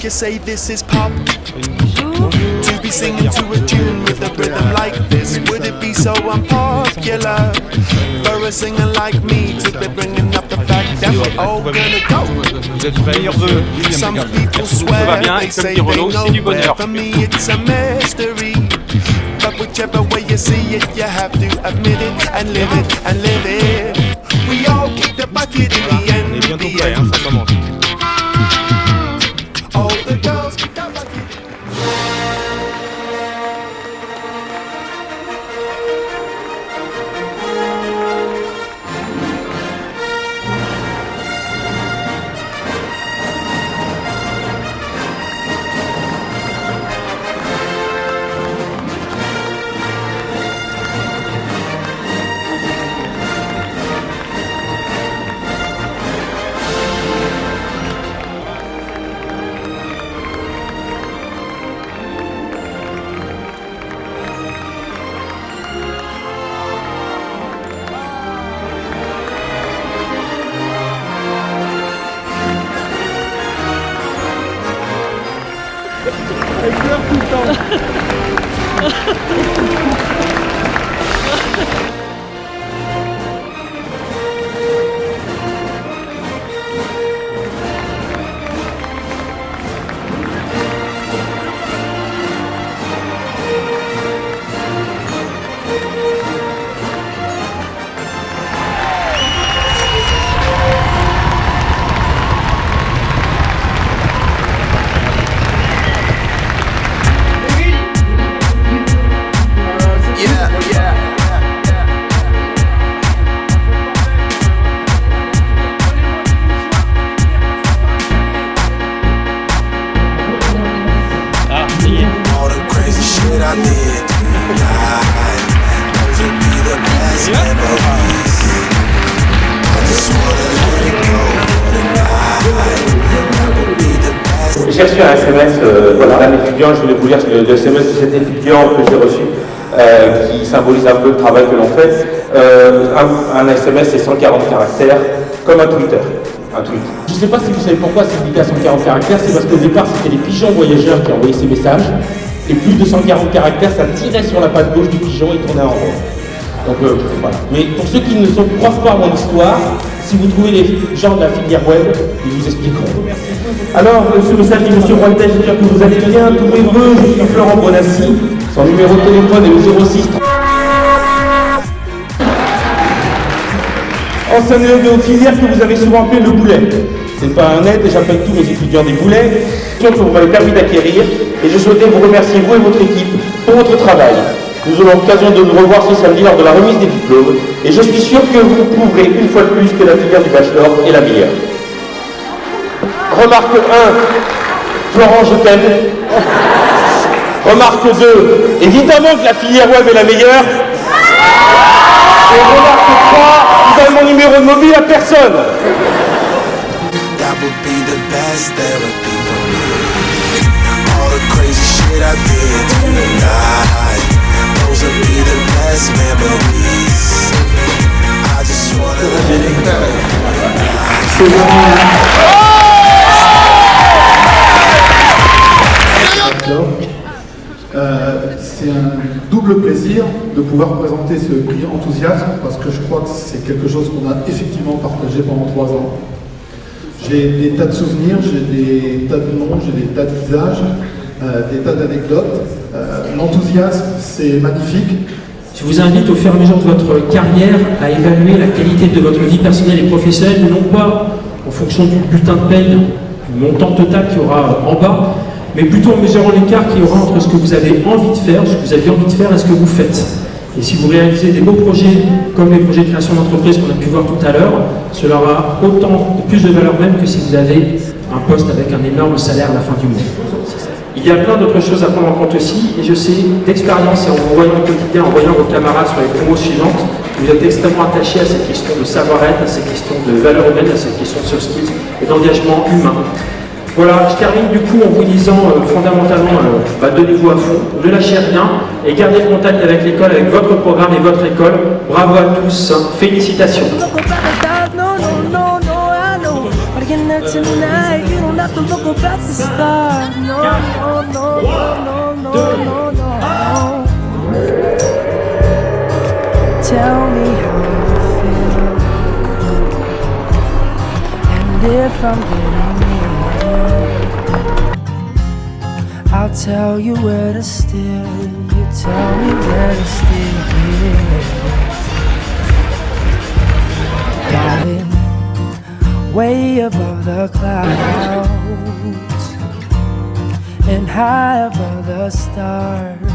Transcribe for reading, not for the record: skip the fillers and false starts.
you say this is pop? To be singing to a tune with a rhythm like this, would it be so unpopular for a singer like me to be bringing up the fact that we're all gonna go? Some people swear, they say they know where. For me it's a mystery, but whichever way you see it, you have to admit it and live it and live it. We all kick the bucket in the end. All the girls kick the bucket. Elle pleure tout le temps. J'ai reçu un SMS d'un étudiant, je voulais vous lire le SMS de cet étudiant que j'ai reçu, qui symbolise un peu le travail que l'on fait. Un SMS c'est 140 caractères, comme un Twitter. Je ne sais pas si vous savez pourquoi c'est limité à 140 caractères, c'est parce qu'au départ c'était les pigeons voyageurs qui envoyaient ces messages, et plus de 140 caractères, ça tirait sur la patte gauche du pigeon et tournait en rond. Donc voilà. Mais pour ceux qui ne croient pas à mon histoire, si vous trouvez les gens de la filière web, ils vous expliqueront. Alors, ce message dit Monsieur Rointel, j'espère que vous allez bien, tous mes vœux, je suis Florent Bonassi, son numéro de téléphone est le 06. Ancien élève de haute filière que vous avez souvent appelé le boulet. C'est pas un aide, et j'appelle tous mes étudiants des boulets, que vous m'avez permis d'acquérir, et je souhaitais vous remercier, vous et votre équipe, pour votre travail. Nous aurons l'occasion de nous revoir ce samedi lors de la remise des diplômes, et je suis sûr que vous prouverez une fois de plus que la filière du bachelor est la meilleure. Remarque 1, Florent, je t'aime. Remarque 2, évidemment que la filière web est la meilleure. Et remarque 3, vous donne mon numéro de mobile à personne. That would be the best, that would be for me. All the crazy shit I did tonight, those would be the best memories. I just wanna let it go. C'est un double plaisir de pouvoir présenter ce prix Enthousiasme parce que je crois que c'est quelque chose qu'on a effectivement partagé pendant 3 ans. J'ai des tas de souvenirs, j'ai des tas de noms, j'ai des tas de visages, des tas d'anecdotes. L'enthousiasme, c'est magnifique. Je vous invite au fur et à mesure de votre carrière à évaluer la qualité de votre vie personnelle et professionnelle, non pas en fonction du bulletin de paie, du montant total qu'il y aura en bas, mais plutôt en mesurant l'écart qu'il y aura entre ce que vous avez envie de faire, ce que vous aviez envie de faire et ce que vous faites. Et si vous réalisez des beaux projets, comme les projets de création d'entreprise qu'on a pu voir tout à l'heure, cela aura autant de plus de valeur même que si vous avez un poste avec un énorme salaire à la fin du mois. Il y a plein d'autres choses à prendre en compte aussi, et je sais d'expérience et en vous voyant au quotidien, en voyant vos camarades sur les promos suivantes, vous êtes extrêmement attachés à cette question de savoir-être, à cette question de valeur humaine, à cette question de soft skills et d'engagement humain. Voilà, je termine du coup en vous disant fondamentalement, donnez-vous à fond, ne lâchez rien et gardez le contact avec l'école, avec votre programme et votre école. Bravo à tous, félicitations. have to look up at the stars. No, no, no, no, no, no, no, no. Tell me how you feel, and if I'm getting near, I'll tell you where to steer. You tell me where to steer. Darling, way above the clouds and high above the stars,